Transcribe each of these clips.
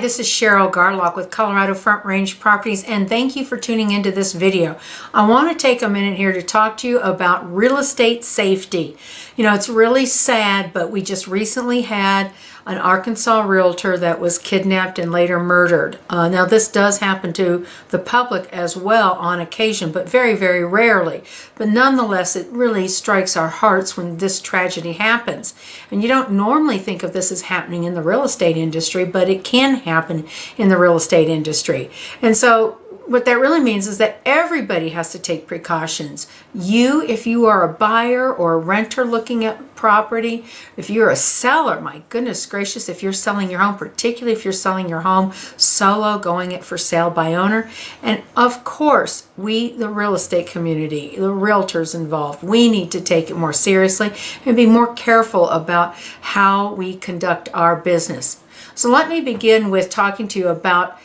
This is Cheryl Garlock with Colorado Front Range Properties, and thank you for tuning into this video. I want to take a minute here to talk to you about real estate safety. You know, it's really sad, but we just recently had an Arkansas realtor that was kidnapped and later murdered. Now, this does happen to the public as well on occasion, but very, very rarely. But nonetheless, it really strikes our hearts when this tragedy happens. And you don't normally think of this as happening in the real estate industry, but it can happen in the real estate industry. And so what that really means is that everybody has to take precautions. You, if you are a buyer or a renter looking at property, if you're a seller, my goodness gracious, if you're selling your home, particularly if you're selling your home solo, going it for sale by owner. And of course, we, the real estate community, the realtors involved, we need to take it more seriously and be more careful about how we conduct our business. So let me begin with talking to you about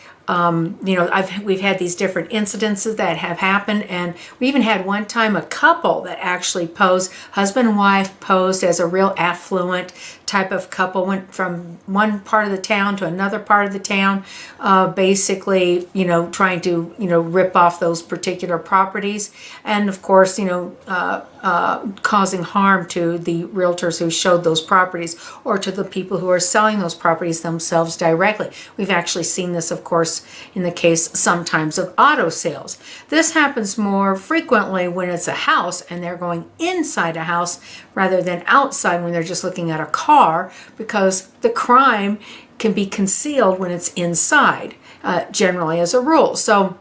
we've had these different incidences that have happened, and we even had one time a couple that actually posed, husband and wife posed as a real affluent type of couple, went from one part of the town to another part of the town, basically, trying to, rip off those particular properties, and of course, causing harm to the realtors who showed those properties or to the people who are selling those properties themselves directly. We've actually seen this, of course, in the case sometimes of auto sales. This happens more frequently when it's a house and they're going inside a house rather than outside when they're just looking at a car, because the crime can be concealed when it's inside, generally as a rule. So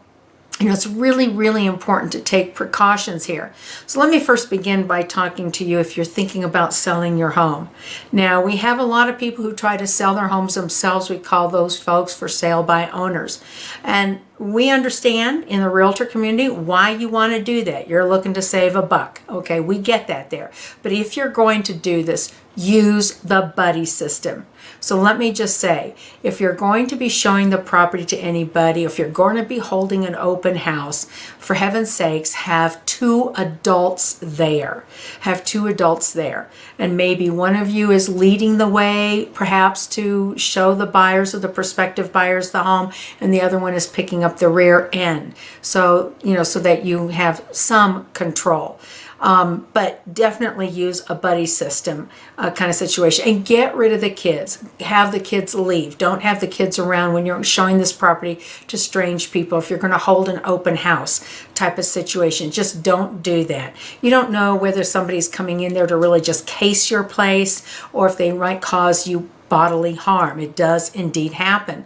it's really, really important to take precautions here. So let me first begin by talking to you if you're thinking about selling your home. Now, we have a lot of people who try to sell their homes themselves. We call those folks for sale by owners. And we understand in the realtor community why you want to do that. You're looking to save a buck. Okay, we get that there. But if you're going to do this, use the buddy system. So let me just say, if you're going to be showing the property to anybody, if you're going to be holding an open house, for heaven's sakes, have two adults there. Have two adults there. And maybe one of you is leading the way, perhaps to show the buyers or the prospective buyers the home, and the other one is picking up the rear end. So, so that you have some control. But definitely use a buddy system kind of situation, and get rid of the kids. Have the kids leave. Don't have the kids around when you're showing this property to strange people. If you're going to hold an open house type of situation, just don't do that. You don't know whether somebody's coming in there to really just case your place or if they might cause you bodily harm. It does indeed happen.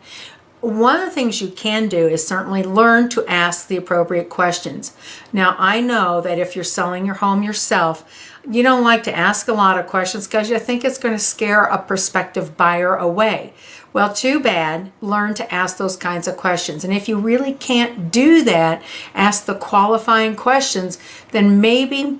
One of the things you can do is certainly learn to ask the appropriate questions. Now, I know that if you're selling your home yourself, you don't like to ask a lot of questions because you think it's going to scare a prospective buyer away. Well, too bad. Learn to ask those kinds of questions. And if you really can't do that, ask the qualifying questions, then maybe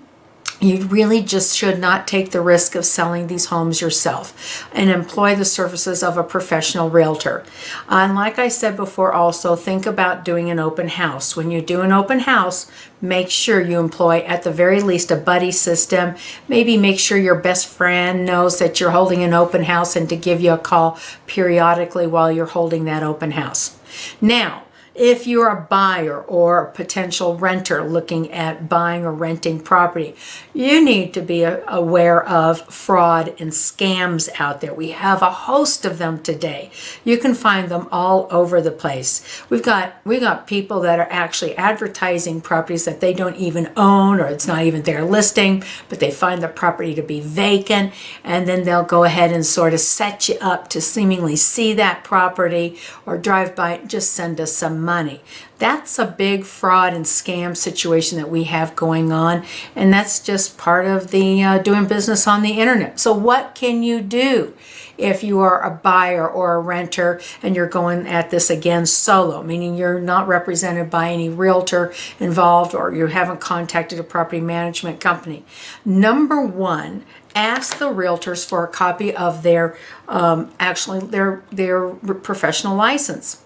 you really just should not take the risk of selling these homes yourself and employ the services of a professional realtor. And like I said before, also think about doing an open house. When you do an open house, make sure you employ at the very least a buddy system. Maybe make sure your best friend knows that you're holding an open house and to give you a call periodically while you're holding that open house. Now, if you're a buyer or a potential renter looking at buying or renting property, you need to be aware of fraud and scams out there. We have a host of them today. You can find them all over the place. We got people that are actually advertising properties that they don't even own, or it's not even their listing, but they find the property to be vacant, and then they'll go ahead and sort of set you up to seemingly see that property or drive by it, just send us some money. That's a big fraud and scam situation that we have going on, and that's just part of the doing business on the internet. So what can you do if you are a buyer or a renter and you're going at this again solo, meaning you're not represented by any realtor involved or you haven't contacted a property management company? Number one, ask the realtors for a copy of their their professional license.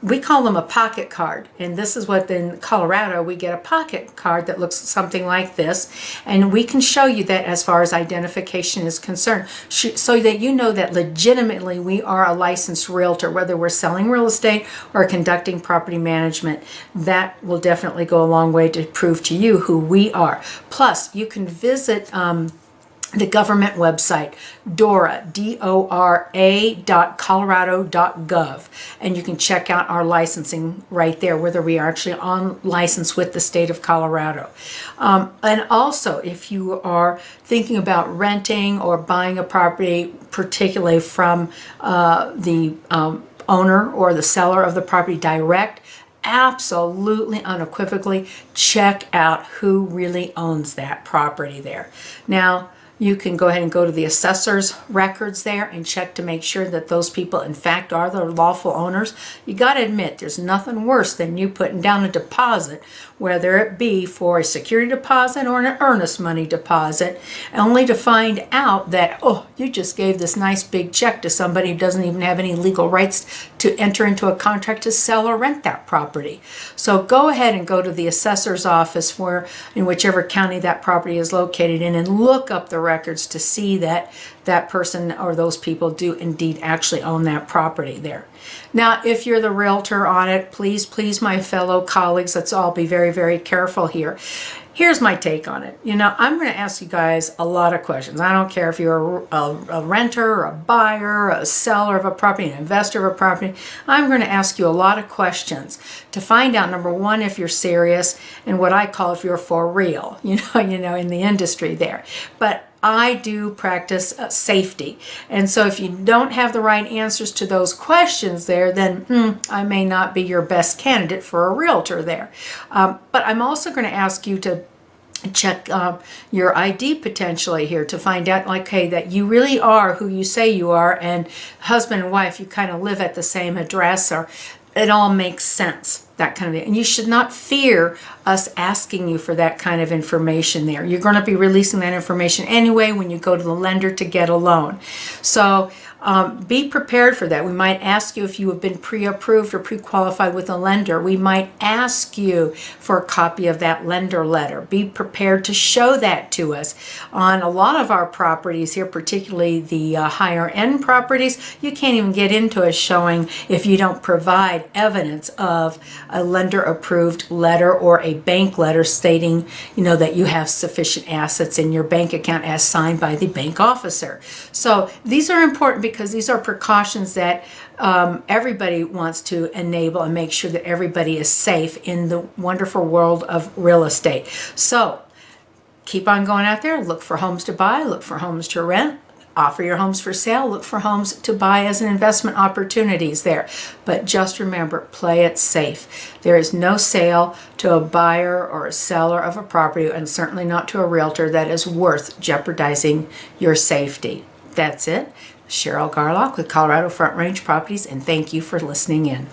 We call them a pocket card, and this is what in Colorado we get a pocket card that looks something like this, and we can show you that as far as identification is concerned, so that you know that legitimately we are a licensed realtor, whether we're selling real estate or conducting property management. That will definitely go a long way to prove to you who we are. Plus, you can visit the government website, DORA, DORA.colorado.gov, and you can check out our licensing right there, whether we are actually on license with the state of Colorado. And also, if you are thinking about renting or buying a property, particularly from the owner or the seller of the property direct, absolutely unequivocally check out who really owns that property there. Now, you can go ahead and go to the assessor's records there and check to make sure that those people in fact are the lawful owners. You got to admit, there's nothing worse than you putting down a deposit, whether it be for a security deposit or an earnest money deposit, only to find out that, oh, you just gave this nice big check to somebody who doesn't even have any legal rights to enter into a contract to sell or rent that property. So go ahead and go to the assessor's office in whichever county that property is located in, and look up the records to see that that person or those people do indeed actually own that property there. Now, if you're the realtor on it, please, my fellow colleagues, let's all be very, very careful here. Here's my take on it. I'm going to ask you guys a lot of questions. I don't care if you're a renter, a buyer, a seller of a property, an investor of a property. I'm going to ask you a lot of questions to find out, number one, if you're serious, and what I call if you're for real, in the industry there. But I do practice safety. And so if you don't have the right answers to those questions there, then I may not be your best candidate for a realtor there. But I'm also going to ask you to check your ID potentially here to find out, like, hey, that you really are who you say you are, and husband and wife, you kind of live at the same address, or it all makes sense, that kind of thing. And you should not fear us asking you for that kind of information there. You're going to be releasing that information anyway when you go to the lender to get a loan. So be prepared for that. We might ask you if you have been pre-approved or pre-qualified with a lender. We might ask you for a copy of that lender letter. Be prepared to show that to us. On a lot of our properties here, particularly the higher end properties, you can't even get into a showing if you don't provide evidence of a lender approved letter or a bank letter stating, that you have sufficient assets in your bank account as signed by the bank officer. So these are important because these are precautions that everybody wants to enable and make sure that everybody is safe in the wonderful world of real estate. So keep on going out there, look for homes to buy, look for homes to rent, offer your homes for sale, look for homes to buy as an investment opportunities there. But just remember, play it safe. There is no sale to a buyer or a seller of a property, and certainly not to a realtor, that is worth jeopardizing your safety. That's it. Cheryl Garlock with Colorado Front Range Properties, and thank you for listening in.